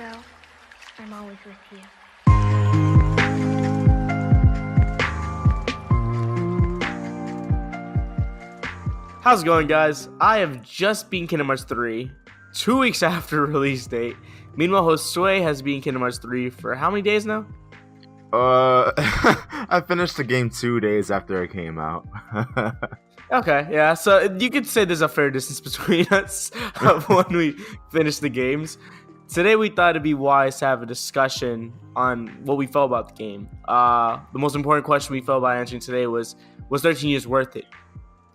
go, I'm always with you. How's it going, guys? I have just beaten Kingdom Hearts 3, 2 weeks after release date. Meanwhile, Josue has beaten Kingdom Hearts 3 for how many days now? I finished the game 2 days after it came out. Okay, yeah, so you could say there's a fair distance between us of when we finish the games. Today we thought it'd be wise to have a discussion on what we felt about the game. The most important question we felt about answering today was 13 years worth it?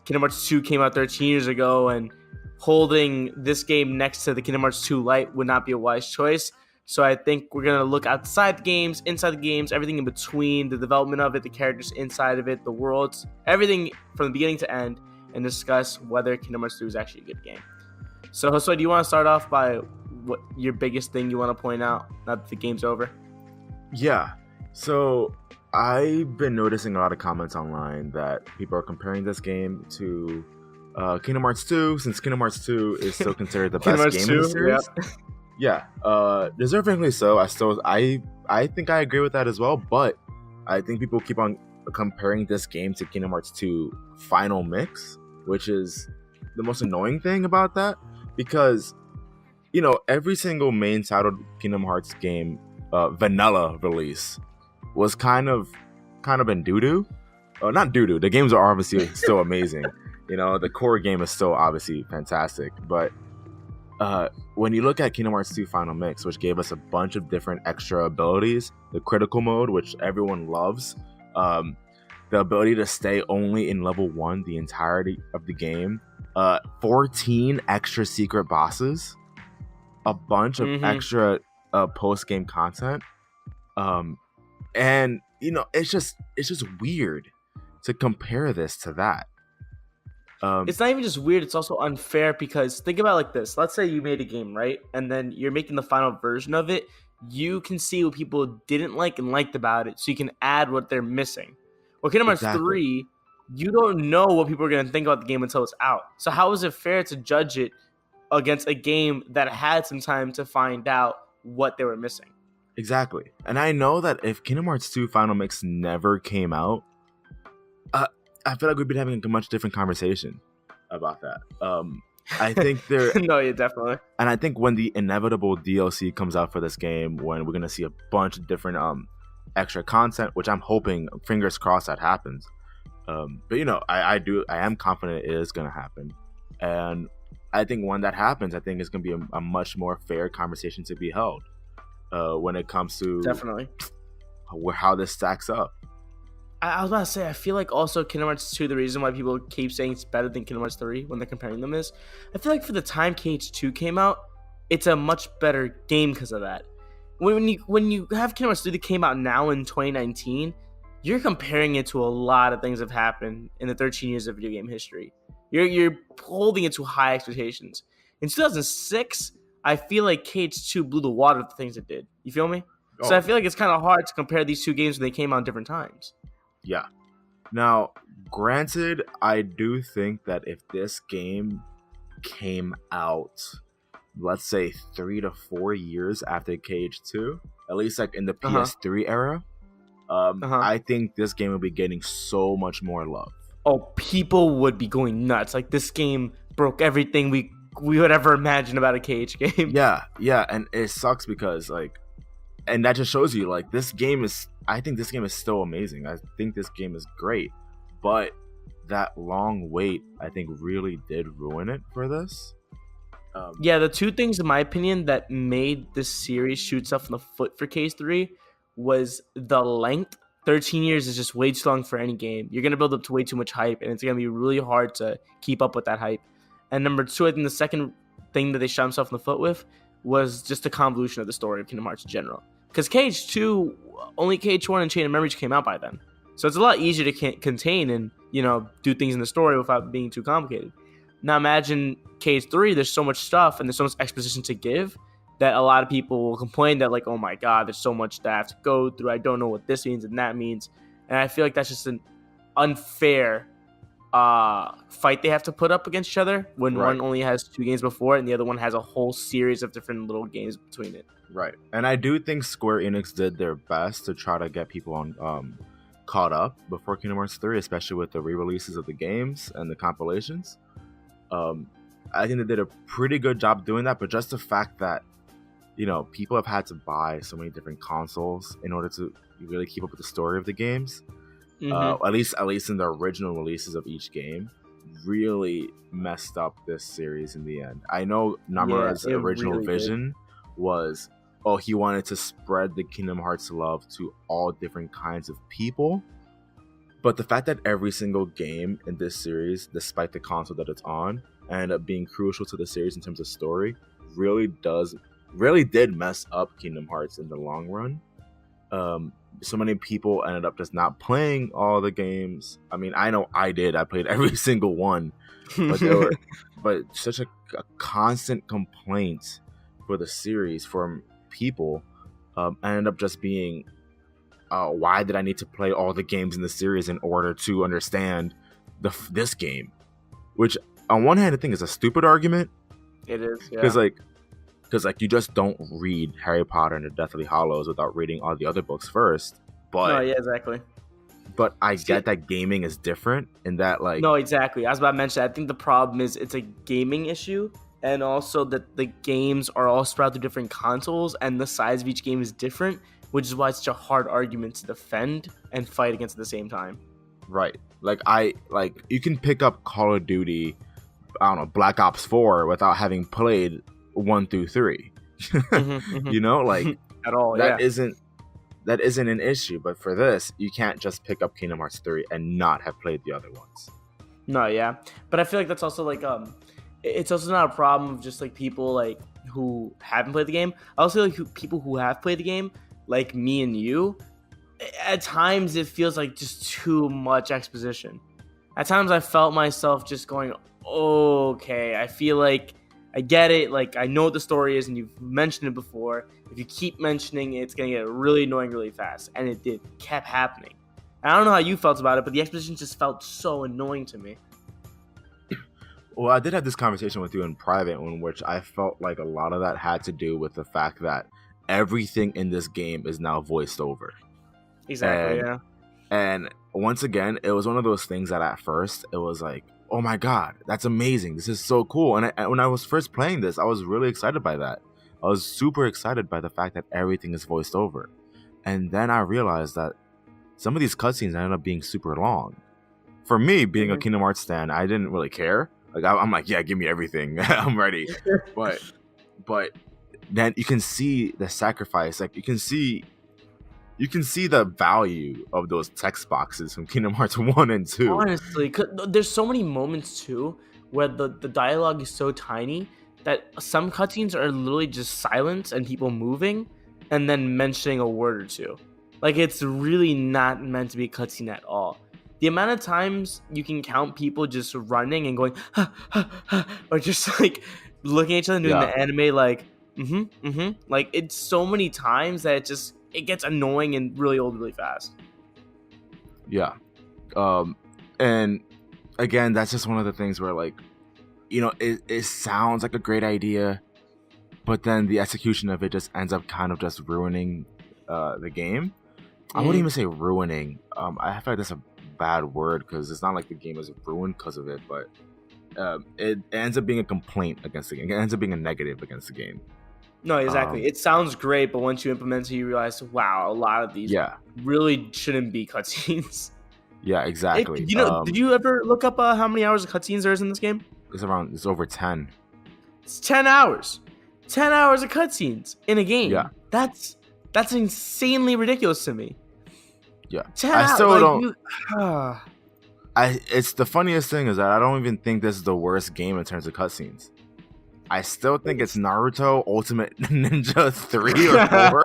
Kingdom Hearts 2 came out 13 years ago, and holding this game next to the Kingdom Hearts 2 Lite would not be a wise choice. So I think we're going to look outside the games, inside the games, everything in between, the development of it, the characters inside of it, the worlds, everything from the beginning to end, and discuss whether Kingdom Hearts 2 is actually a good game. So Josue, do you want to start off by what your biggest thing you want to point out now that the game's over? Yeah, so I've been noticing a lot of comments online that people are comparing this game to Kingdom Hearts 2, since Kingdom Hearts 2 is still considered the best game in the series. Yeah, deservingly so. I think I agree with that as well, but I think people keep on comparing this game to Kingdom Hearts 2 Final Mix, which is the most annoying thing about that, because every single main titled Kingdom Hearts game vanilla release was kind of in doo-doo. Not doo-doo. The games are obviously still amazing. The core game is still obviously fantastic, but when you look at Kingdom Hearts 2 Final Mix, which gave us a bunch of different extra abilities, the critical mode, which everyone loves, the ability to stay only in level 1 the entirety of the game, 14 extra secret bosses, a bunch of extra post-game content, and it's just weird to compare this to that. It's not even just weird, it's also unfair, because think about it like this. Let's say you made a game, right? And then you're making the final version of it. You can see what people didn't like and liked about it, so you can add what they're missing. Well, Kingdom Hearts 3, you don't know what people are going to think about the game until it's out. So how is it fair to judge it against a game that had some time to find out what they were missing? Exactly. And I know that if Kingdom Hearts 2 Final Mix never came out, I feel like we'd be having a much different conversation about that. I think No, yeah, definitely. And I think when the inevitable DLC comes out for this game, when we're gonna see a bunch of different extra content, which I'm hoping, fingers crossed, that happens. But I am confident it is gonna happen, and I think when that happens, I think it's gonna be a much more fair conversation to be held when it comes to definitely how this stacks up. I was about to say, I feel like also Kingdom Hearts 2, the reason why people keep saying it's better than Kingdom Hearts 3 when they're comparing them is, I feel like for the time KH2 came out, it's a much better game because of that. When you have Kingdom Hearts 3 that came out now in 2019, you're comparing it to a lot of things that have happened in the 13 years of video game history. You're holding it to high expectations. In 2006, I feel like KH2 blew the water with the things it did. You feel me? So I feel like it's kind of hard to compare these two games when they came out at different times. Yeah. Now, granted, I do think that if this game came out, let's say 3 to 4 years after KH2, at least like in the PS3 era, I think this game would be getting so much more love. Oh, people would be going nuts. Like, this game broke everything we would ever imagine about a KH game. Yeah, and it sucks because and that just shows you I think this game is still amazing. I think this game is great, but that long wait, I think, really did ruin it for this. Yeah, the two things, in my opinion, that made this series shoot itself in the foot for KH3 was the length. 13 years is just way too long for any game. You're going to build up to way too much hype, and it's going to be really hard to keep up with that hype. And number two, I think the second thing that they shot themselves in the foot with was just the convolution of the story of Kingdom Hearts in general. Because KH2, only KH1 and Chain of Memories came out by then. So it's a lot easier to contain and, do things in the story without being too complicated. Now imagine KH3, there's so much stuff and there's so much exposition to give that a lot of people will complain that, like, oh my god, there's so much that I have to go through. I don't know what this means and that means. And I feel like that's just an unfair fight they have to put up against each other when Right. one only has 2 games before it and the other one has a whole series of different little games between it. Right. And I do think Square Enix did their best to try to get people on caught up before Kingdom Hearts 3, especially with the re-releases of the games and the compilations. I think they did a pretty good job doing that, but just the fact that, you know, people have had to buy so many different consoles in order to really keep up with the story of the games, at least in the original releases of each game, really messed up this series in the end. I know Namura's original really vision was, he wanted to spread the Kingdom Hearts love to all different kinds of people. But the fact that every single game in this series, despite the console that it's on, ended up being crucial to the series in terms of story, really did mess up Kingdom Hearts in the long run. So many people ended up just not playing all the games. I mean, I know I did. I played every single one, but such a constant complaint for the series from people ended up just being, why did I need to play all the games in the series in order to understand this game? Which, on one hand, I think is a stupid argument. It is, yeah. Because you just don't read Harry Potter and the Deathly Hallows without reading all the other books first. But no, yeah, exactly. But I get that gaming is different in that, like... No, exactly. I was about to mention, I think the problem is it's a gaming issue, and also that the games are all spread through different consoles, and the size of each game is different, which is why it's such a hard argument to defend and fight against at the same time. Right. You can pick up Call of Duty, I don't know, Black Ops 4 without having played 1 through 3. You know, like... At all, that isn't an issue, but for this, you can't just pick up Kingdom Hearts 3 and not have played the other ones. No, yeah. But I feel like that's also, like, it's also not a problem of just, like, people, like, who haven't played the game. I also feel like people who have played the game, like me and you, at times it feels like just too much exposition. At times I felt myself just going, okay, I feel like I get it, like I know what the story is and you've mentioned it before. If you keep mentioning it, it's going to get really annoying really fast. And it kept happening. And I don't know how you felt about it, but the exposition just felt so annoying to me. Well, I did have this conversation with you in private in which I felt like a lot of that had to do with the fact that everything in this game is now voiced over. Exactly, yeah. And once again, it was one of those things that at first it was like, oh my god, that's amazing. This is so cool. And when I was first playing this, I was really excited by that. I was super excited by the fact that everything is voiced over. And then I realized that some of these cutscenes ended up being super long. For me, being a Kingdom Hearts stan, I didn't really care. Like I'm like, yeah, give me everything. I'm ready. But then you can see the sacrifice. Like you can see the value of those text boxes from Kingdom Hearts 1 and 2. Honestly, there's so many moments too where the dialogue is so tiny that some cutscenes are literally just silence and people moving and then mentioning a word or two. Like it's really not meant to be a cutscene at all. The amount of times you can count people just running and going, or just like looking at each other and doing the anime like, like it's so many times that it gets annoying and really old really fast. Yeah. And again, that's just one of the things where, like, you know, it sounds like a great idea, but then the execution of it just ends up kind of just ruining the game. I wouldn't even say ruining. I feel like that's a bad word because it's not like the game is ruined because of it, but it ends up being a complaint against the game. It ends up being a negative against the game. No, exactly. It sounds great, but once you implement it, you realize, wow, a lot of these really shouldn't be cutscenes. Yeah, exactly. Did you ever look up how many hours of cutscenes there is in this game? It's over 10. It's 10 hours. 10 hours of cutscenes in a game. Yeah. That's insanely ridiculous to me. Yeah. 10 I hours, still like, don't. It's the funniest thing is that I don't even think this is the worst game in terms of cutscenes. I still think it's Naruto Ultimate Ninja 3 or 4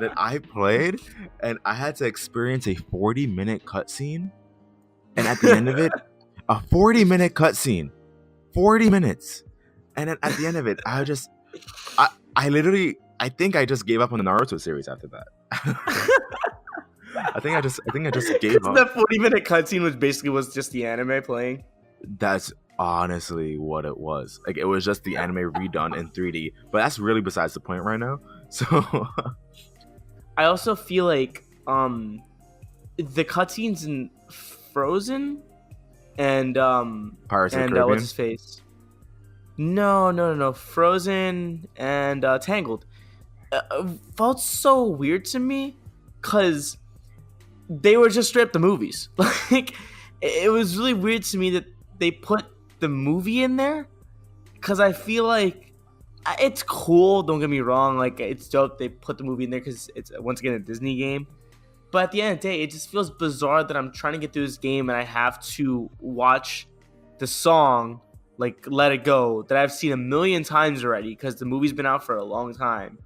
that I played, and I had to experience a 40-minute cutscene, and at the end of it, a 40-minute cutscene, 40 minutes, and then at the end of it, I think I just gave up on the Naruto series after that. I think I just gave up. That 40-minute cutscene was just the anime playing. That's honestly what it was. Like, it was just the anime redone in 3D. But that's really besides the point right now. So I also feel like the cutscenes in Frozen and Pirates of the and Caribbean. what's his face? No. Frozen and Tangled felt so weird to me because they were just straight up the movies. Like, it was really weird to me that they put the movie in there because I feel like it's cool. Don't get me wrong. Like, it's dope they put the movie in there because it's once again a Disney game. But at the end of the day, it just feels bizarre that I'm trying to get through this game and I have to watch the song, like Let It Go, that I've seen a million times already because the movie's been out for a long time.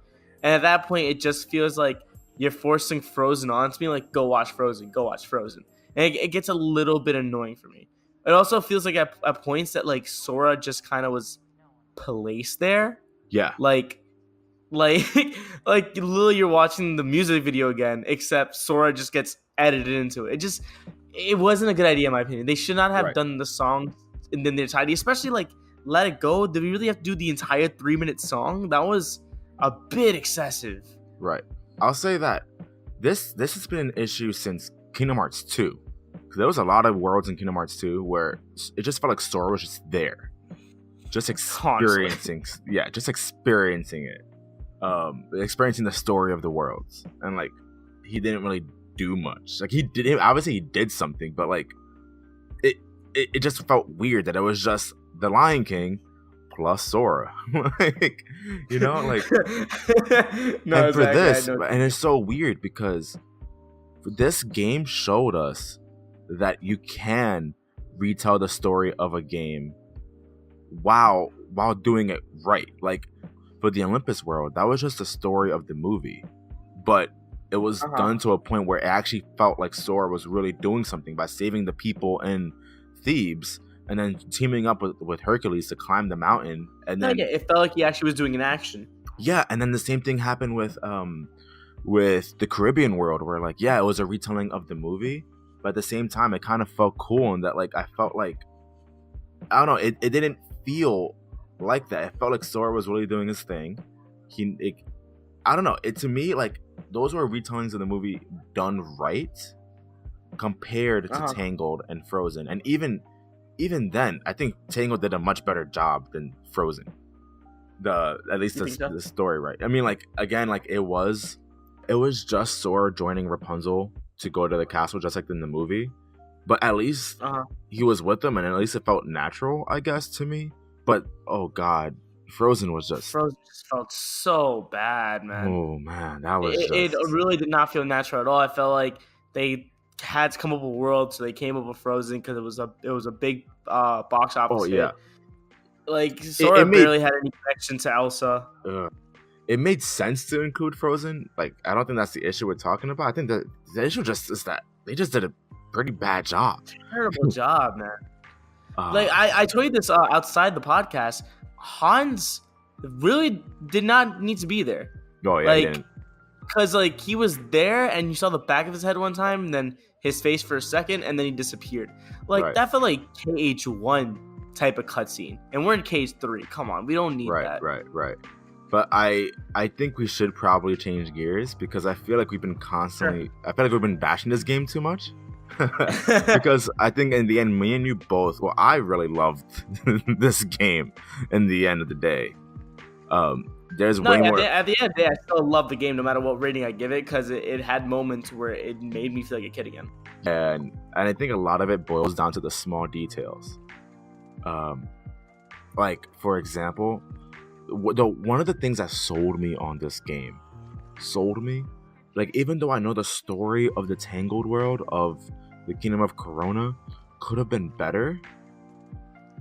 And at that point, it just feels like you're forcing Frozen onto me, like, go watch Frozen. And it gets a little bit annoying for me. It also feels like at points that, like, Sora just kind of was placed there. Yeah. Like literally you're watching the music video again, except Sora just gets edited into it. It wasn't a good idea in my opinion. They should not have done the song in the entirety, especially like Let It Go. Did we really have to do the entire 3-minute song? That was a bit excessive. Right. I'll say that this has been an issue since Kingdom Hearts 2. There was a lot of worlds in Kingdom Hearts 2 where it just felt like Sora was just there. Just experiencing it. Experiencing the story of the worlds. And like, he didn't really do much. Like, obviously he did something, but like it just felt weird that it was just the Lion King plus Sora. Like, you know, like no, and for this, and it's so weird because this game showed us that you can retell the story of a game while doing it right. Like, for the Olympus world, that was just the story of the movie, but it was done to a point where it actually felt like Sora was really doing something by saving the people in Thebes and then teaming up with Hercules to climb the mountain. And then it felt like he actually was doing an action. Yeah, and then the same thing happened with the Caribbean world, where like, yeah, it was a retelling of the movie, but at the same time it kind of felt cool in that, like, I felt like, I don't know, it didn't feel like that. It felt like Sora was really doing his thing. I don't know, to me, like, those were retellings of the movie done right compared to Tangled and Frozen. And even then, I think Tangled did a much better job than Frozen. At least the story, right? I mean, like, again, like, it was just Sora joining Rapunzel to go to the castle, just like in the movie. But at least he was with them, and at least it felt natural, I guess, to me. But oh god, Frozen just felt so bad, man. Oh man, that was it really did not feel natural at all. I felt like they had to come up with a world, so they came up with Frozen because it was a big box office hit. Yeah, like Sora barely had any connection to Elsa. It made sense to include Frozen. Like, I don't think that's the issue we're talking about. I think the issue just is that they just did a pretty bad job. Terrible job, man. Like, I told you this outside the podcast. Hans really did not need to be there. Oh yeah, like, because like he was there and you saw the back of his head one time, and then his face for a second, and then he disappeared. Like that felt like KH1 type of cutscene, and we're in KH3. Come on, we don't need that. Right. But I think we should probably change gears because I feel like we've been constantly. Sure. I feel like we've been bashing this game too much. Because I think in the end, me and you both. Well, I really loved this game. In the end of the day, there's way more. At the end of the day, I still love the game, no matter what rating I give it, because it had moments where it made me feel like a kid again. And I think a lot of it boils down to the small details. Like, for example, one of the things that sold me on this game, like, even though I know the story of the Tangled world of the Kingdom of Corona could have been better,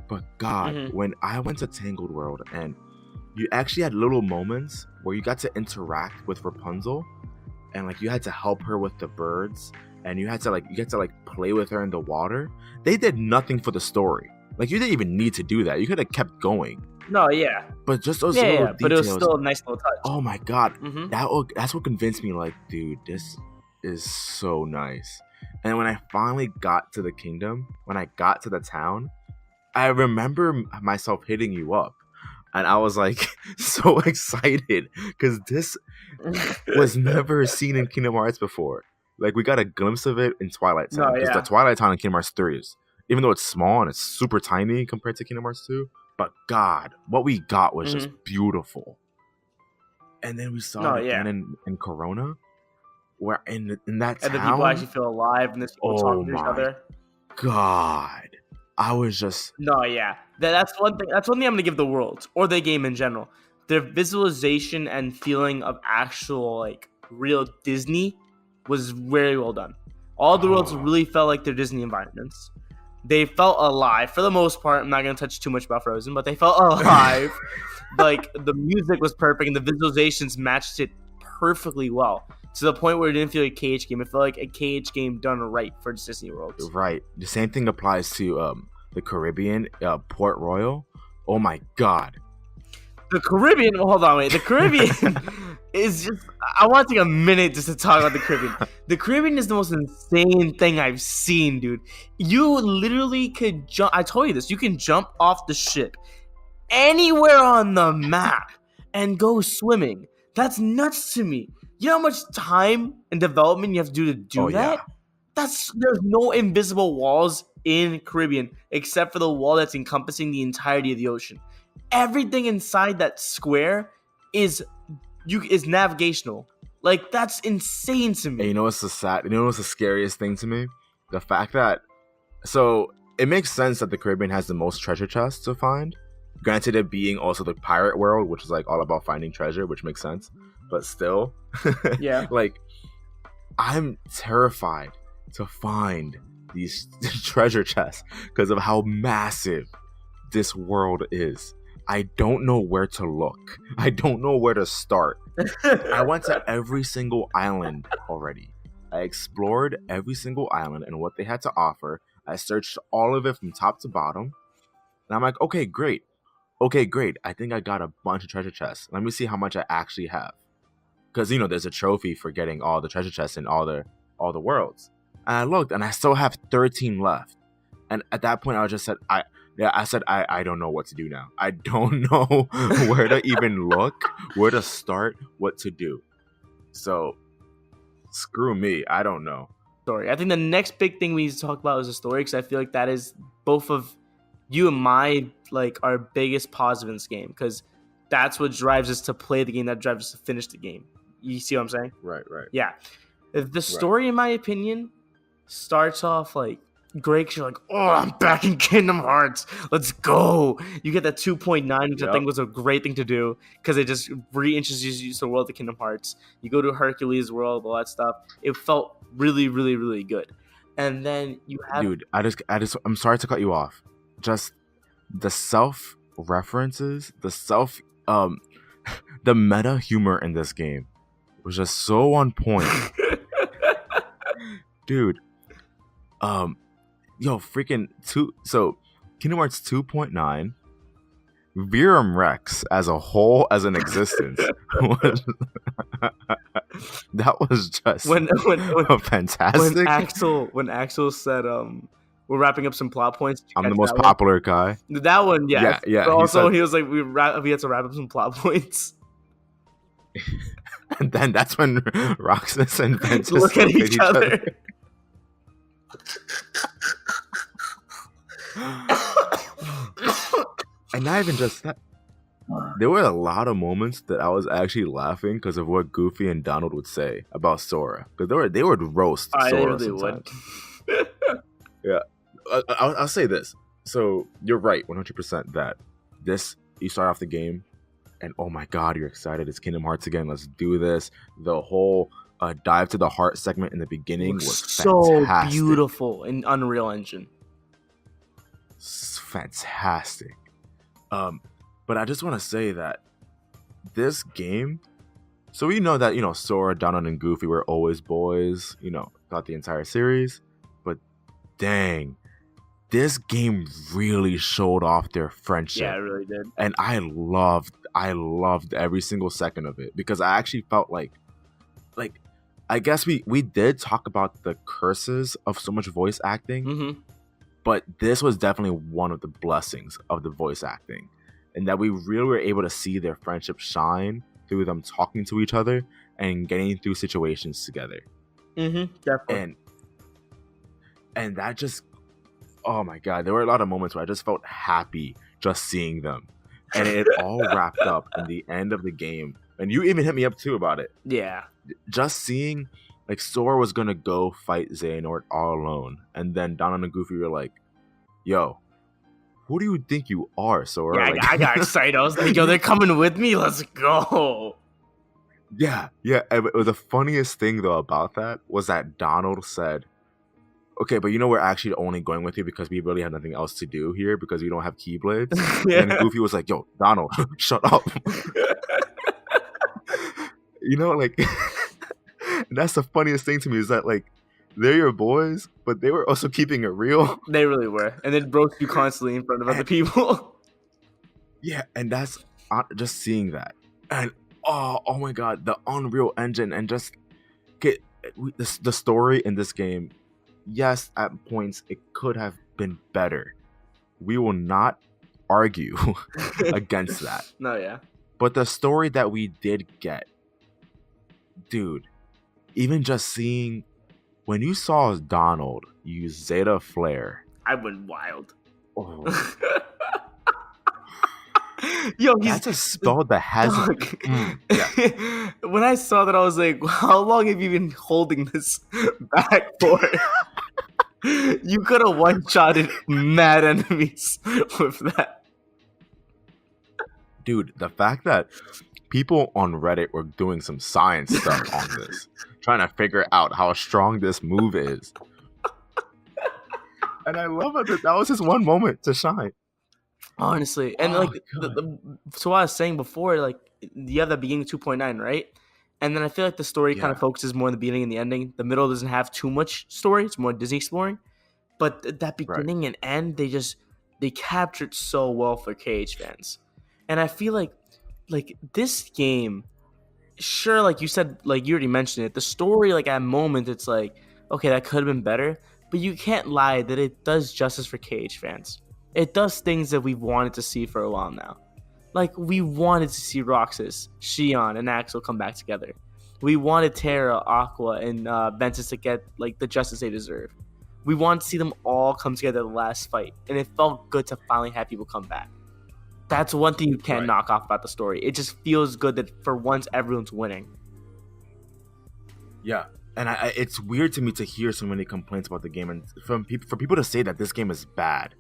but God, when I went to Tangled World and you actually had little moments where you got to interact with Rapunzel, and like you had to help her with the birds, and you had to play with her in the water. They did nothing for the story. Like, you didn't even need to do that. You could have kept going. No, yeah. But just those little details. But it was still a nice little touch. Oh my God. That's what convinced me, like, dude, this is so nice. And when I finally got to the kingdom, when I got to the town, I remember myself hitting you up. And I was like so excited because this was never seen in Kingdom Hearts before. Like, we got a glimpse of it in Twilight Town. No, Because yeah. the Twilight Town in Kingdom Hearts 3 is, even though it's small and it's super tiny compared to Kingdom Hearts 2, but God, what we got was just beautiful. And then we saw it again in Corona, where in that town, and the people actually feel alive, and there's people talking to each other. God, I was just That's one thing. That's one thing I'm gonna give the world or the game in general. Their visualization and feeling of actual like real Disney was very well done. All the worlds really felt like their Disney environments. They felt alive for the most part. I'm not gonna touch too much about Frozen, but they felt alive. Like, the music was perfect and the visualizations matched it perfectly well, to the point where it didn't feel like a KH game. It felt like a KH game done right for Disney worlds. Right. The same thing applies to the Caribbean, Port Royal. Oh my God. The Caribbean. Hold on, wait. The Caribbean is just. I want to take a minute just to talk about the Caribbean. The Caribbean is the most insane thing I've seen, dude. You literally could jump. I told you this. You can jump off the ship anywhere on the map and go swimming. That's nuts to me. You know how much time and development you have to do that? Yeah. There's no invisible walls in Caribbean except for the wall that's encompassing the entirety of the ocean. Everything inside that square is navigational. Like, that's insane to me. And you know what's the scariest thing to me? The fact that, so it makes sense that the Caribbean has the most treasure chests to find. Granted, it being also the pirate world, which is like all about finding treasure, which makes sense. But still, Yeah. Like, I'm terrified to find these treasure chests because of how massive this world is. I don't know where to look. I don't know where to start. I went to every single island already. I explored every single island and what they had to offer. I searched all of it from top to bottom. And I'm like, okay, great. I think I got a bunch of treasure chests. Let me see how much I actually have. Because, there's a trophy for getting all the treasure chests in all the worlds. And I looked, and I still have 13 left. And at that point, I just said, I don't know what to do now. I don't know where to even look, where to start, what to do. So, screw me. I don't know. Story. I think the next big thing we need to talk about is the story, because I feel like that is both of you and my, like, our biggest positive in this game, because that's what drives us to play the game, that drives us to finish the game. You see what I'm saying? Right. Yeah. The story, in my opinion, starts off like great, 'cause you're like, oh, I'm back in Kingdom Hearts. Let's go. You get that 2.9, which I think was a great thing to do, because it just reintroduces you to the world of Kingdom Hearts. You go to Hercules World, all that stuff. It felt really, really, really good. And then you have... Dude, I'm sorry to cut you off. Just the self-references, the meta humor in this game was just so on point. Dude, freaking Kingdom Hearts 2.9, Virum Rex as a whole, as an existence, that was just when fantastic. When Axel said, we're wrapping up some plot points. I'm the most popular guy. That one, yeah. Yeah. But also, he was like, we had to wrap up some plot points. And then that's when Roxas and Ventus look at each other. And not even just that. There were a lot of moments that I was actually laughing because of what Goofy and Donald would say about Sora. Because they would roast Sora sometimes. Yeah. I'll say this. So you're right, 100%, that you start off the game and oh my God, you're excited. It's Kingdom Hearts again. Let's do this. The whole dive to the heart segment in the beginning was so fantastic. Beautiful in Unreal Engine. It's fantastic. But I just want to say that this game, so we know that, Sora, Donald, and Goofy were always boys, throughout the entire series. But dang, this game really showed off their friendship. Yeah, it really did. And I loved every single second of it, because I actually felt like I guess we did talk about the curses of so much voice acting, Mm-hmm. but this was definitely one of the blessings of the voice acting, and that we really were able to see their friendship shine through them talking to each other and getting through situations together. Mm-hmm. Definitely. And that just, oh my god, there were a lot of moments where I just felt happy just seeing them, and it all wrapped up in the end of the game. And you even hit me up too about it. Yeah. Just seeing like Sora was gonna go fight Xehanort all alone, and then Donald and Goofy were like, "Yo, who do you think you are, Sora?" Yeah, Like, I got excited. I was like, yo, they're coming with me. Let's go. yeah. And the funniest thing though about that was that Donald said, "Okay, but we're actually only going with you because we really have nothing else to do here because we don't have Keyblades." Yeah. And then Goofy was like, "Yo, Donald, shut up." Like, that's the funniest thing to me is that, like, they're your boys, but they were also keeping it real. They really were. And then broke you constantly in front of other people. Yeah, and that's just seeing that. And, oh my god, the Unreal Engine and just the story in this game, yes, at points, it could have been better. We will not argue against that. No, yeah. But the story that we did get, dude, even just seeing when you saw Donald use Zeta Flare, I went wild. oh, Yo, that's a spell that has. Yeah. When I saw that, I was like, how long have you been holding this back for? You could have one-shotted mad enemies with that. Dude, the fact that people on Reddit were doing some science stuff on this, trying to figure out how strong this move is. And I love it that was his one moment to shine. Honestly. And Oh, like, so what I was saying before, like, you have the beginning 2.9, right? And then I feel like the story kind of focuses more on the beginning and the ending. The middle doesn't have too much story. It's more Disney exploring. But that beginning and end, they captured so well for KH fans. And I feel like this game, sure, like you said, like you already mentioned it, the story, like at moment, it's like, okay, that could have been better. But you can't lie that it does justice for KH fans. It does things that we've wanted to see for a while now. Like, we wanted to see Roxas, Xion, and Axel come back together. We wanted Terra, Aqua, and Ventus to get like the justice they deserve. We wanted to see them all come together in the last fight, and it felt good to finally have people come back. That's one thing you can't knock off about the story. It just feels good that for once everyone's winning. Yeah, and it's weird to me to hear so many complaints about the game, and for people to say that this game is bad.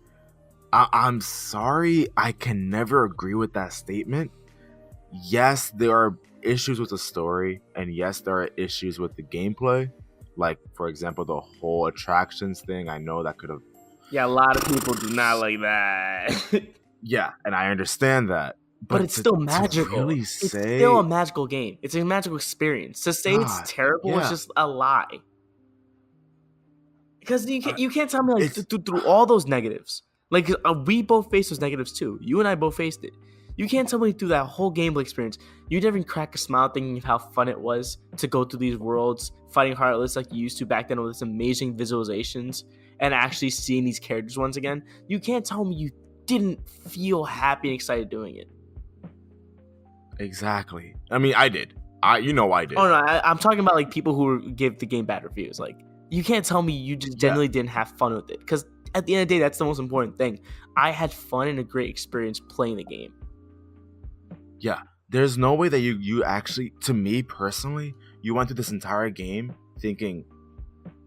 I'm sorry, I can never agree with that statement. Yes, there are issues with the story, and yes, there are issues with the gameplay. Like, for example, the whole attractions thing. I know that could have... Yeah, a lot of people do not like that. Yeah, and I understand that. But it's still magical. Really it's still a magical game. It's a magical experience. To say it's terrible is just a lie. Because you can't tell me, like, through all those negatives. Like, we both faced those negatives too. You and I both faced it. You can't tell me through that whole gameplay experience, you didn't even crack a smile thinking of how fun it was to go through these worlds, fighting Heartless like you used to back then with this amazing visualizations, and actually seeing these characters once again. You can't tell me you didn't feel happy and excited doing it. Exactly. I mean, I did. I did. Oh no, I'm talking about like people who give the game bad reviews. Like, you can't tell me you just genuinely didn't have fun with it, because at the end of the day, that's the most important thing. I had fun and a great experience playing the game. Yeah, there's no way that you actually, to me personally, you went through this entire game thinking,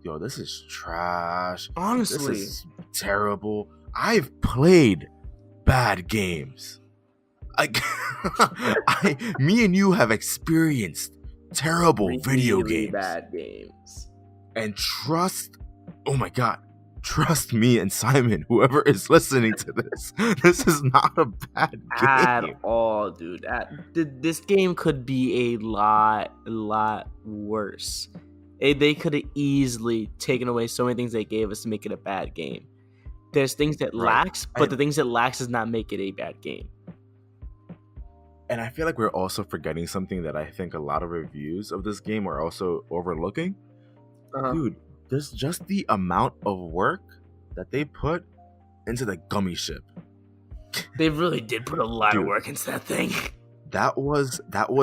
yo, this is trash. Honestly, this is terrible. I've played bad games. Me and you have experienced terrible video games. Bad games. And oh my god, trust me and Simon, whoever is listening to this, this is not a bad game. At all, dude. This game could be a lot worse. They could have easily taken away so many things they gave us to make it a bad game. There's things that lacks, but the things that lacks does not make it a bad game. And I feel like we're also forgetting something that I think a lot of reviews of this game are also overlooking. Dude, there's just the amount of work that they put into the gummy ship. They really did put a lot of Dude. work into that thing. That was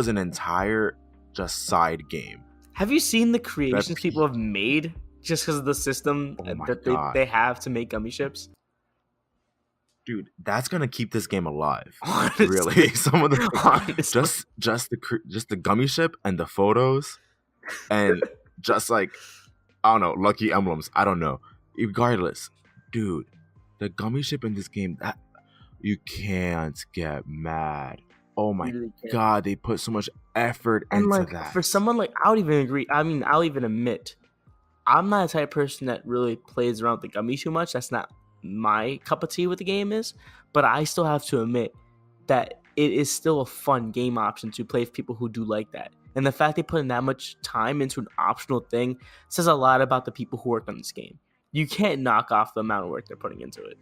an entire just side game. Have you seen the creations people have made just because of the system that they have to make gummy ships? Dude, that's gonna keep this game alive. Honestly. Really, some of the just the gummy ship and the photos, and just like, I don't know, lucky emblems. I don't know. Regardless, dude, the gummy ship in this game, that you can't get mad. Oh my god, they put so much effort into that. For someone like, I would even agree. I mean, I'll even admit, I'm not a type of person that really plays around with the gummy too much. That's not my cup of tea with the game is, but I still have to admit that it is still a fun game option to play for people who do like that. And the fact they put in that much time into an optional thing says a lot about the people who worked on this game. You can't knock off the amount of work they're putting into it.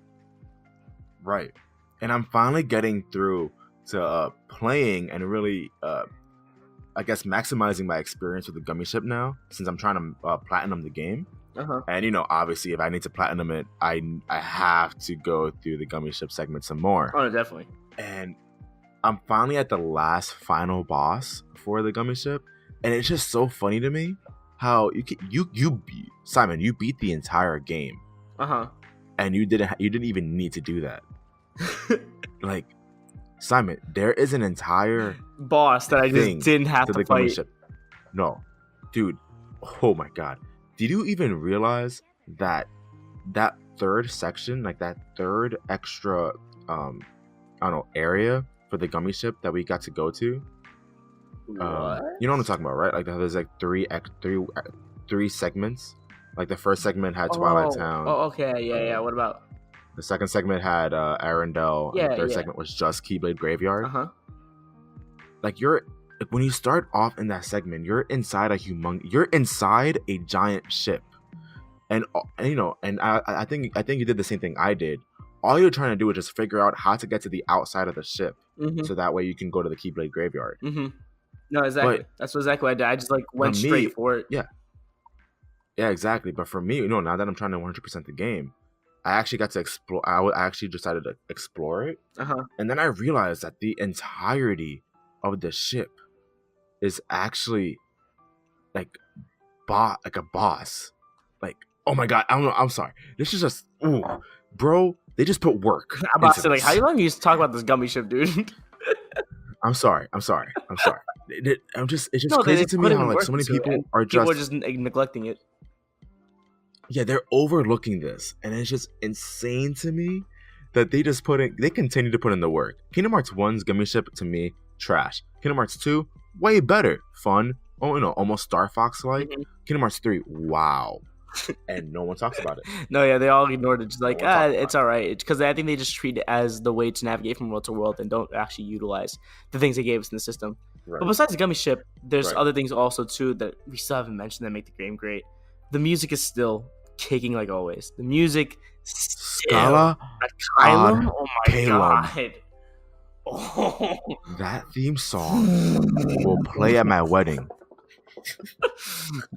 Right. And I'm finally getting through to playing and really, I guess, maximizing my experience with the gummy ship now, since I'm trying to platinum the game. And, you know, obviously, if I need to platinum it, I have to go through the gummy ship segment some more. Oh, definitely. And I'm finally at the last final boss for the gummy ship, and it's just so funny to me how Simon, you beat the entire game. And you didn't even need to do that. Like, Simon, there is an entire boss that I just didn't have to fight. Ship. No, dude. Oh my god. Did you even realize that third section, like that third extra, I don't know, area for the gummy ship that we got to go to? You know what I'm talking about, right? Like there's like three segments. Like the first segment had Twilight Town. Oh, okay, yeah. What about? The second segment had Arendelle. And the third segment was just Keyblade Graveyard. Like when you start off in that segment, you're inside a giant ship, and you know, and I think you did the same thing I did. All you're trying to do is just figure out how to get to the outside of the ship, so that way you can go to the Keyblade Graveyard. No, exactly. That's exactly what I did. I just like went straight for it. Yeah, exactly. But for me, you know, now that I'm trying to 100% the game, I actually got to explore. I actually decided to explore it, and then I realized that the entirety of the ship is actually like a boss. Like, oh my god, I don't know. I'm sorry. This is just, bro. They just put work. I'm about to say, like, how long you talk about this gummy ship, dude? I'm sorry. It's just crazy to me how like so many people are just neglecting it. Yeah, they're overlooking this, and it's just insane to me that they continue to put in the work. Kingdom Hearts 1's gummy ship, to me, trash. Kingdom Hearts 2, way better, fun. Oh, you know, almost Star Fox like. Kingdom Hearts 3, wow. And no one talks about it. No, yeah, they all ignored it. Just like, it's all right. Because I think they just treat it as the way to navigate from world to world and don't actually utilize the things they gave us in the system. Right. But besides the gummy ship, there's other things also too that we still haven't mentioned that make the game great. The music is still kicking like always. The music, Scala Asylum. Oh my god. Oh. That theme song will play at my wedding.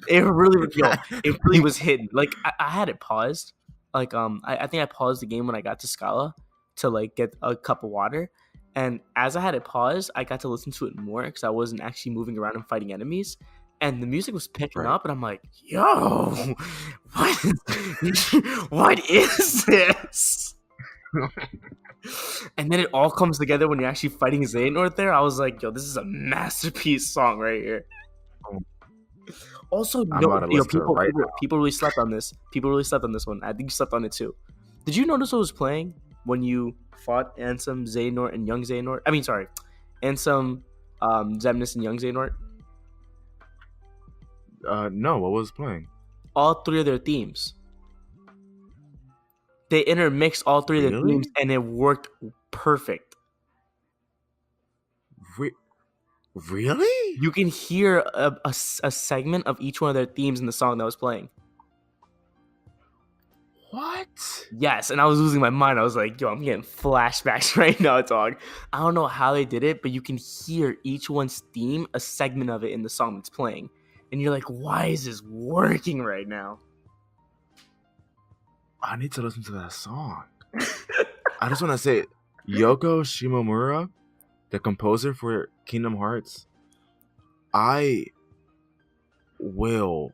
It really was hidden. Like I had it paused. Like I think I paused the game when I got to Scala to like get a cup of water, and as I had it paused, I got to listen to it more because I wasn't actually moving around and fighting enemies, and the music was picking up, and I'm like, yo, what is this? And then it all comes together when you're actually fighting Xehanort there. I was like, yo, this is a masterpiece song right here. Also, people really slept on this. People really slept on this one. I think you slept on it too. Did you notice what was playing when you fought Ansem, Xehanort, and young Xehanort? I mean, sorry, Ansem, Xemnas, and young Xehanort? No, what was playing? All three of their themes. They intermixed all three of their themes, and it worked perfect. Really? You can hear a segment of each one of their themes in the song that was playing. What? Yes, and I was losing my mind. I was like, yo, I'm getting flashbacks right now, dog. I don't know how they did it, but you can hear each one's theme, a segment of it in the song that's playing. And you're like, why is this working right now? I need to listen to that song. I just want to say, Yoko Shimomura, the composer for Kingdom Hearts, I will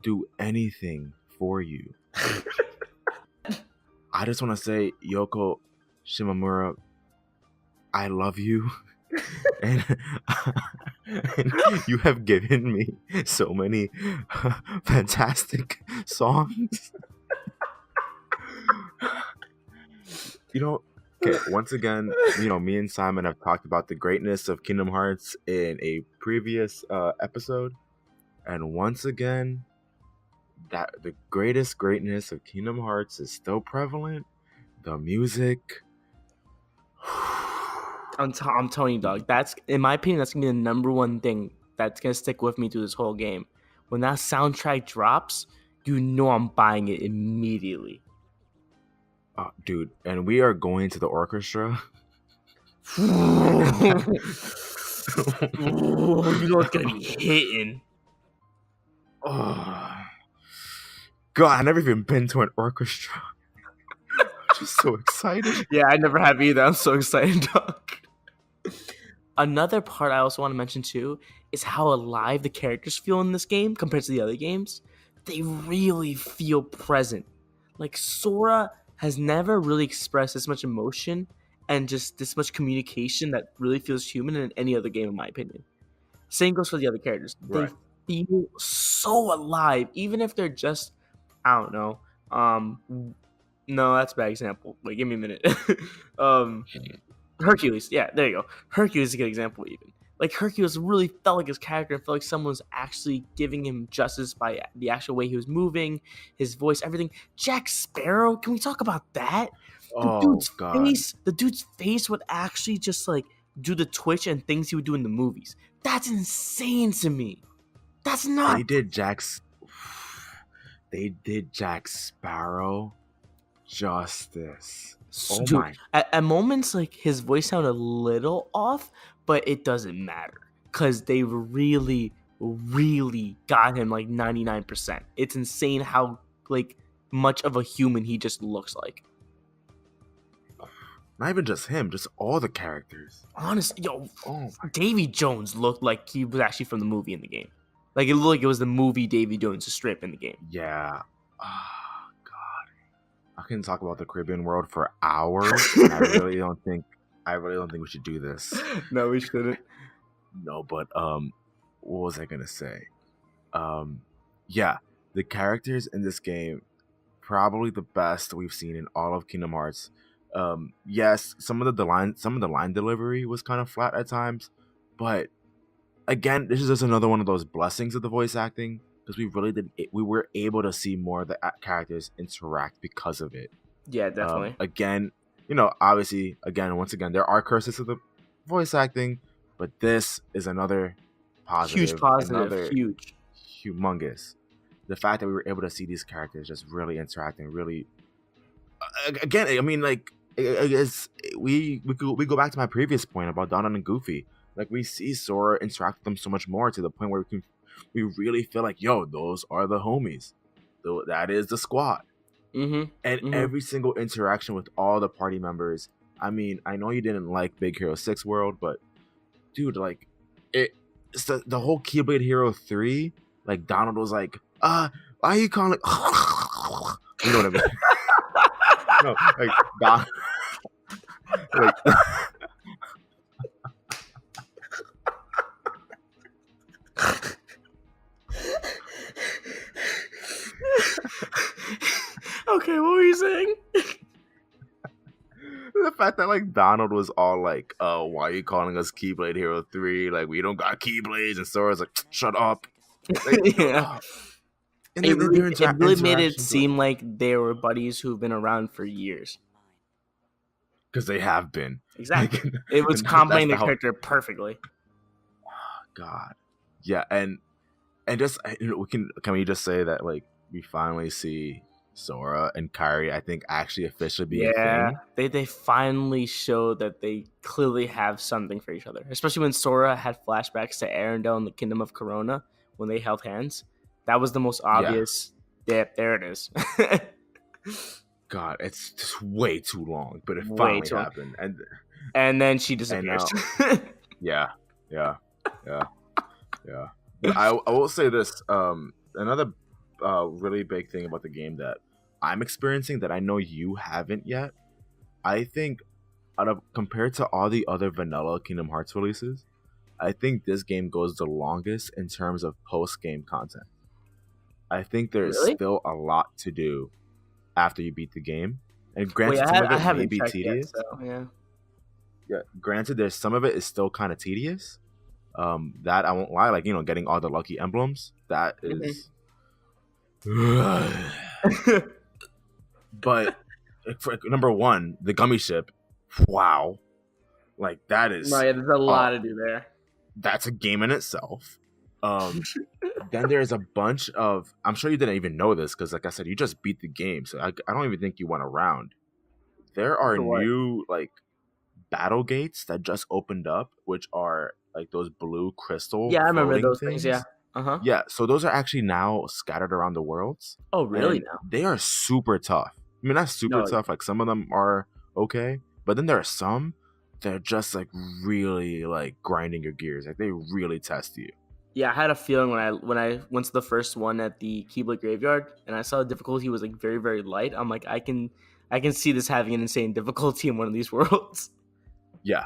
do anything for you. I just want to say, Yoko Shimomura, I love you. and, and you have given me so many fantastic songs. Okay, once again, me and Simon have talked about the greatness of Kingdom Hearts in a previous episode. And once again, that the greatest greatness of Kingdom Hearts is still prevalent. The music. I'm telling you, dog. That's, in my opinion, that's gonna be the number one thing that's gonna stick with me through this whole game. When that soundtrack drops, I'm buying it immediately. Oh, dude, and we are going to the orchestra. You know it's gonna be hitting. Oh, God, I've never even been to an orchestra. I'm just so excited. Yeah, I never have either. I'm so excited, dog. Another part I also want to mention too is how alive the characters feel in this game compared to the other games. They really feel present. Like, Sora has never really expressed this much emotion and just this much communication that really feels human in any other game, in my opinion. Same goes for the other characters. Right. They feel so alive, even if they're just, I don't know. No, that's a bad example. Wait, give me a minute. Hercules. Yeah, there you go. Hercules is a good example, even. Like, Hercules really felt like his character and felt like someone was actually giving him justice by the actual way he was moving, his voice, everything. Jack Sparrow, can we talk about that? The dude's face would actually just, like, do the twitch and things he would do in the movies. That's insane to me. That's not. They did Jack Sparrow justice. Oh Dude, my. at moments, like, his voice sounded a little off, but it doesn't matter because they really, really got him like 99%. It's insane how, like, much of a human he just looks like. Not even just him, just all the characters. Honestly, Davy Jones looked like he was actually from the movie in the game. Like, it looked like it was the movie Davy Jones' strip in the game. Yeah. Oh, God. I can talk about the Caribbean world for hours. And I really don't think we should do this. No, we shouldn't. No, but what was I gonna say? Yeah, the characters in this game probably the best we've seen in all of Kingdom Hearts. Yes, some of the line delivery was kind of flat at times, but again, this is just another one of those blessings of the voice acting because we were able to see more of the characters interact because of it. Yeah, definitely. Again, obviously, once again, there are curses to the voice acting, but this is another positive. Huge positive. Huge. Humongous. The fact that we were able to see these characters just really interacting, really. Again, I mean, like, I guess we go back to my previous point about Donald and Goofy. Like, we see Sora interact with them so much more to the point where we really feel like, yo, those are the homies. That is the squad. Mm-hmm. And every single interaction with all the party members. I mean, I know you didn't like Big Hero 6 World, but dude, like, it's the whole Keyblade Hero 3. Like, Donald was like, why are you calling it? You know what I mean? No, like, Donald. Like, Okay, what were you saying? The fact that, like, Donald was all like, "Oh, why are you calling us Keyblade Hero 3? Like, we don't got Keyblades," and Sora's like, "Shut up." Like, yeah. And it really made it seem like they were buddies who've been around for years. Because they have been. Exactly. It was complimenting the character perfectly. Oh, God. Yeah, and just can we just say that, like, we finally see Sora and Kairi, I think, actually officially be a Yeah, thing. they finally showed that they clearly have something for each other. Especially when Sora had flashbacks to Arendelle in the Kingdom of Corona when they held hands. That was the most Yeah. obvious. Yeah, there it is. God, it's just way too long, but it Way finally too long. happened. And then she And disappears. now, yeah. I will say this. Another really big thing about the game that I'm experiencing that I know you haven't yet. I think compared to all the other vanilla Kingdom Hearts releases, I think this game goes the longest in terms of post-game content. I think there's Really? still a lot to do after you beat the game. And Wait, granted, some of I it may haven't be checked yet, tedious. so yeah. Yeah, granted, there's some of it is still kind of tedious. That I won't lie, like, you know, getting all the lucky emblems, that is. But for number one, the gummy ship, wow, like that is. No, yeah, there's a lot to do there. That's a game in itself. Then there's a bunch of. I'm sure you didn't even know this because, like I said, you just beat the game, so I don't even think you went around. There are For what? new like battle gates that just opened up, which are like those blue crystal. Yeah, I remember floating those things. Yeah. Uh-huh. Yeah, so those are actually now scattered around the worlds. Oh, really? And Now? they are super tough. I mean, not super No. tough. Like some of them are okay, but then there are some that are just like really like grinding your gears. Like they really test you. Yeah, I had a feeling when I went to the first one at the Keebler Graveyard and I saw the difficulty was like very, very light. I'm like, I can see this having an insane difficulty in one of these worlds. Yeah.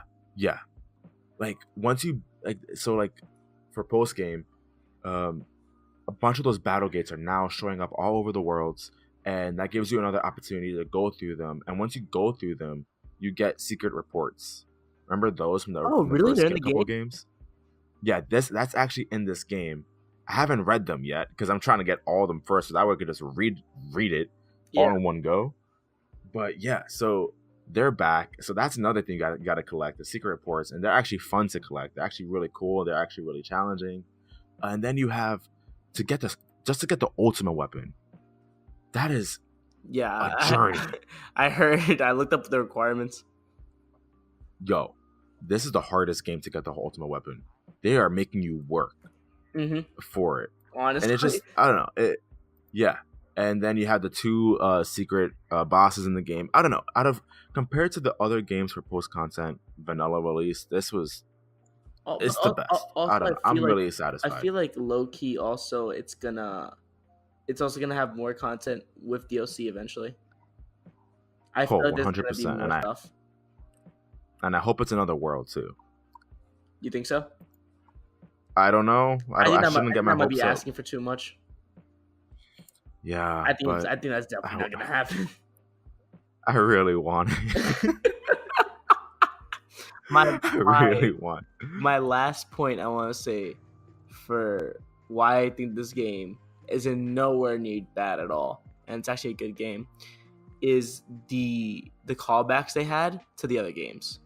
Like once you like, so like for post game, a bunch of those battle gates are now showing up all over the worlds, and that gives you another opportunity to go through them. And once you go through them, you get secret reports. Remember those from the Really? They're in the couple games? Yeah, that's actually in this game. I haven't read them yet because I'm trying to get all of them first, so that way I could just read it all in one go. But yeah, so they're back. So that's another thing you got to collect, the secret reports, and they're actually fun to collect. They're actually really cool. They're actually really challenging. And then you have to get the ultimate weapon. That is a journey. I heard. I looked up the requirements. Yo, this is the hardest game to get the ultimate weapon. They are making you work for it. Honestly, and it's just I don't know. Yeah, and then you have the two secret bosses in the game. I don't know. Compared to the other games for post content vanilla release, this was. It's the best. I don't know. I'm really satisfied. I feel like low key also it's also gonna have more content with DLC eventually. I feel like there's 100%, gonna be more stuff. And I hope it's another world too. You think so? I don't know. I shouldn't get my might hopes be up. asking for too much. Yeah, I think that's definitely not gonna happen. I really want it. My last point I want to say for why I think this game is in nowhere near bad at all, and it's actually a good game, is the callbacks they had to the other games.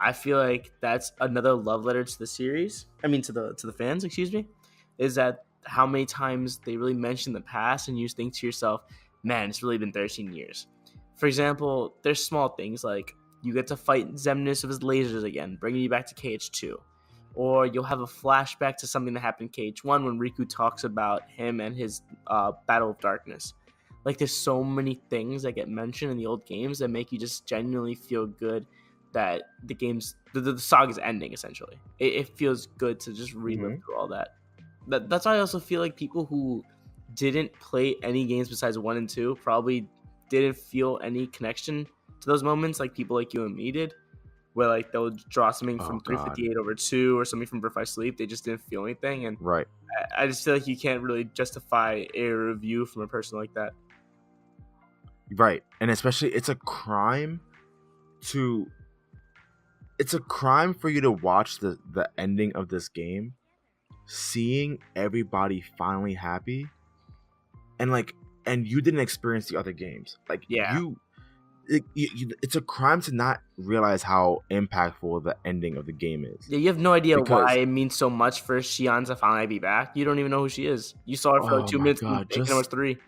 I feel like that's another love letter to the series. I mean, to the fans, excuse me, is that how many times they really mention the past, and you think to yourself, man, it's really been 13 years. For example, there's small things like you get to fight Xemnas with his lasers again, bringing you back to KH2. Or you'll have a flashback to something that happened in KH1 when Riku talks about him and his Battle of Darkness. Like, there's so many things that get mentioned in the old games that make you just genuinely feel good that the saga's ending, essentially. It feels good to just relive through all that. That's why I also feel like people who didn't play any games besides 1 and 2 probably didn't feel any connection to those moments, like people like you and me did, where like they'll draw something from 358 over 2 or something from Birth by Sleep. They just didn't feel anything, and right. I just feel like you can't really justify a review from a person like that. Right, and especially it's a crime for you to watch the ending of this game, seeing everybody finally happy, and you didn't experience the other games. Like, yeah. It's a crime to not realize how impactful the ending of the game is. Yeah, you have no idea why it means so much for Xion to finally be back. You don't even know who she is. You saw her for like 2 minutes in Kingdom Hearts 3.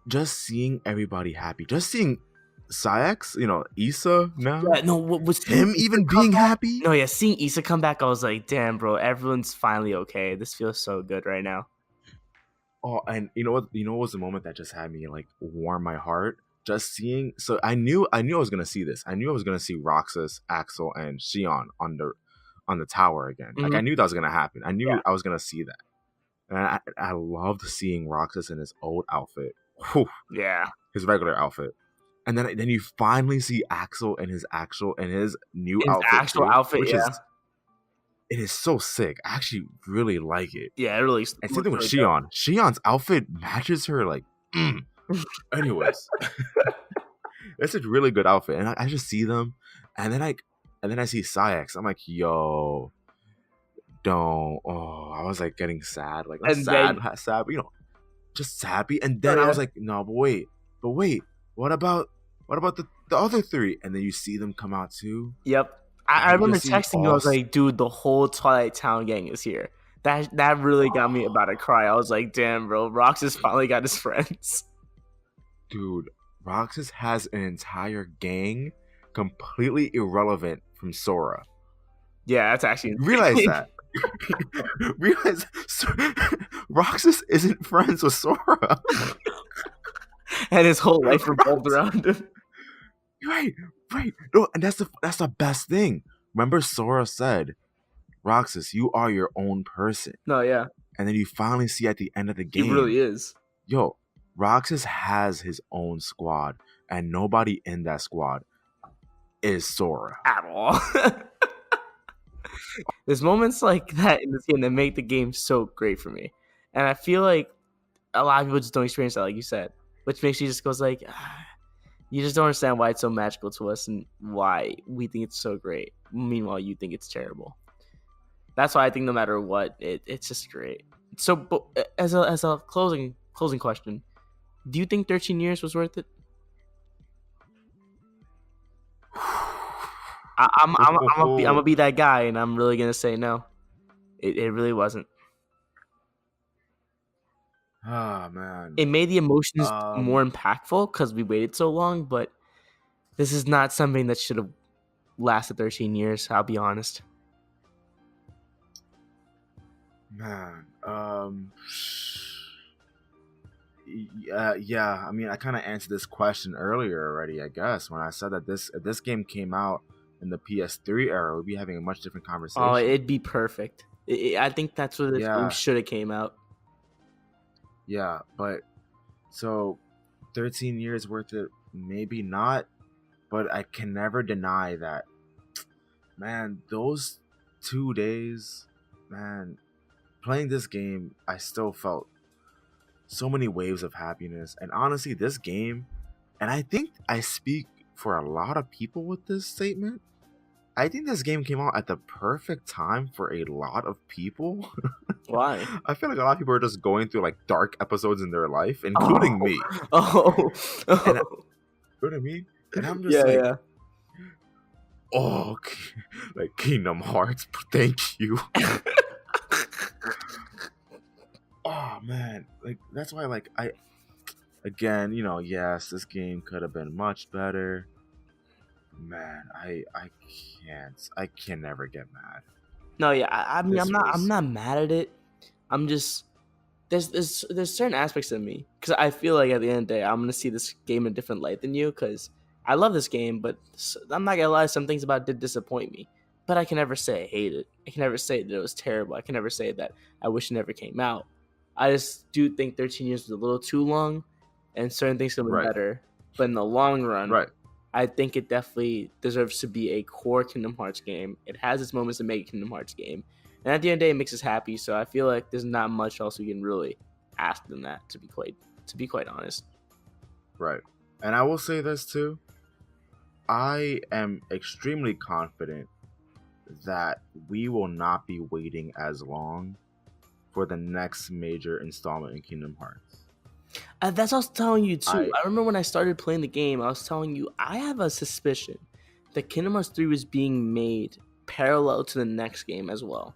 just seeing everybody happy, just seeing Sayax, Issa now, Yeah, no, what was him even being happy. No, yeah, seeing Issa come back, I was like, damn, bro, everyone's finally okay. This feels so good right now. Oh, and you know what? You know what was the moment that just had me like warm my heart? Just seeing. So I knew I was gonna see this. I knew I was gonna see Roxas, Axel, and Shion on the tower again. Like I knew that was gonna happen. I knew I was gonna see that. And I loved seeing Roxas in his old outfit. Whew, Yeah. his regular outfit. And then you finally see Axel in his new His outfit. actual outfit, which yeah. it is so sick. I actually really like it. Yeah, it really. And same thing with Shion. Shion's outfit matches her like. Anyways, it's a really good outfit, and I just see them, and then I see Sayax. I'm like, yo, don't. Oh, I was like getting sad, like sad, but just happy. And then I was like, no, but wait, what about the other three? And then you see them come out too. Yep. I remember texting you. I was like, dude, the whole Twilight Town gang is here. That really got me about to cry. I was like, damn, bro, Roxas finally got his friends. Dude, Roxas has an entire gang completely irrelevant from Sora. Yeah, that's actually realize that. Realize Roxas isn't friends with Sora. And his whole life revolved around him. Right. No, and that's the best thing. Remember, Sora said, Roxas, you are your own person. No, yeah. And then you finally see at the end of the game. He really is. Yo, Roxas has his own squad, and nobody in that squad is Sora. At all. There's moments like that in this game that make the game so great for me. And I feel like a lot of people just don't experience that, like you said. Which makes you just goes like, you just don't understand why it's so magical to us and why we think it's so great. Meanwhile, you think it's terrible. That's why I think no matter what, it's just great. So, but as a closing question, do you think 13 years was worth it? I'm gonna be that guy, and I'm really gonna say no. It really wasn't. Oh man! It made the emotions more impactful because we waited so long, but this is not something that should have lasted 13 years. I'll be honest. Man, yeah. I mean, I kind of answered this question earlier already. I guess when I said that if this game came out in the PS3 era, we'd be having a much different conversation. Oh, it'd be perfect. I think that's where this game should have came out. Yeah, but so 13 years worth it, maybe not, but I can never deny that, man, those 2 days, man, playing this game, I still felt so many waves of happiness. And honestly, this game, and I think I speak for a lot of people with this statement, I think this game came out at the perfect time for a lot of people. Why? I feel like a lot of people are just going through like dark episodes in their life, including me. Oh. You know what I mean? And I'm just oh, like Kingdom Hearts, thank you. Oh man, like that's why again, yes, this game could have been much better. Man, I can never get mad. No, yeah, I mean, I'm not mad at it. I'm just there's certain aspects of me because I feel like at the end of the day, I'm gonna see this game in a different light than you because I love this game, but I'm not gonna lie, some things about it did disappoint me. But I can never say I hate it. I can never say that it was terrible. I can never say that I wish it never came out. I just do think 13 years was a little too long, and certain things could have been better. But in the long run, I think it definitely deserves to be a core Kingdom Hearts game. It has its moments to make a Kingdom Hearts game. And at the end of the day, it makes us happy. So I feel like there's not much else we can really ask than that, to be quite honest. Right. And I will say this too. I am extremely confident that we will not be waiting as long for the next major installment in Kingdom Hearts. That's what I was telling you too. I remember when I started playing the game, I was telling you I have a suspicion that Kingdom Hearts 3 was being made parallel to the next game as well.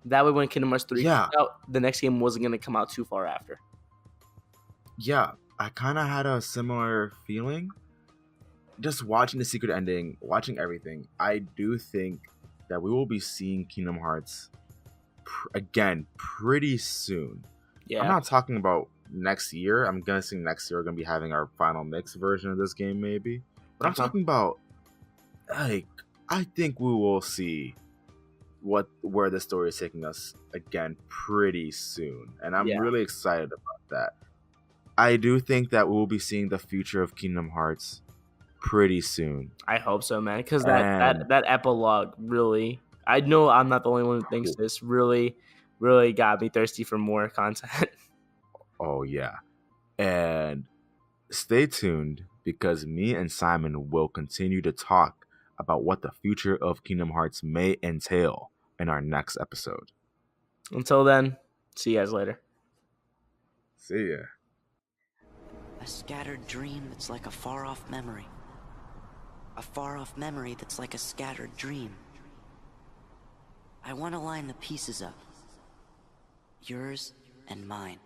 That way when Kingdom Hearts 3 comes out, the next game wasn't going to come out too far after. Yeah, I kind of had a similar feeling. Just watching the secret ending, watching everything, I do think that we will be seeing Kingdom Hearts again pretty soon. Yeah. I'm not talking about next year. I'm guessing next year we're gonna be having our final mix version of this game, maybe. But I'm talking about, like, I think we will see where the story is taking us again pretty soon, and I'm really excited about that. I do think that we'll be seeing the future of Kingdom Hearts pretty soon. I hope so, man, because that epilogue really, I know I'm not the only one who thinks this, really got me thirsty for more content. Oh yeah, and stay tuned, because me and Simon will continue to talk about what the future of Kingdom Hearts may entail in our next episode. Until then, see you guys later. See ya. A scattered dream that's like a far-off memory. A far-off memory that's like a scattered dream. I want to line the pieces up. Yours and mine.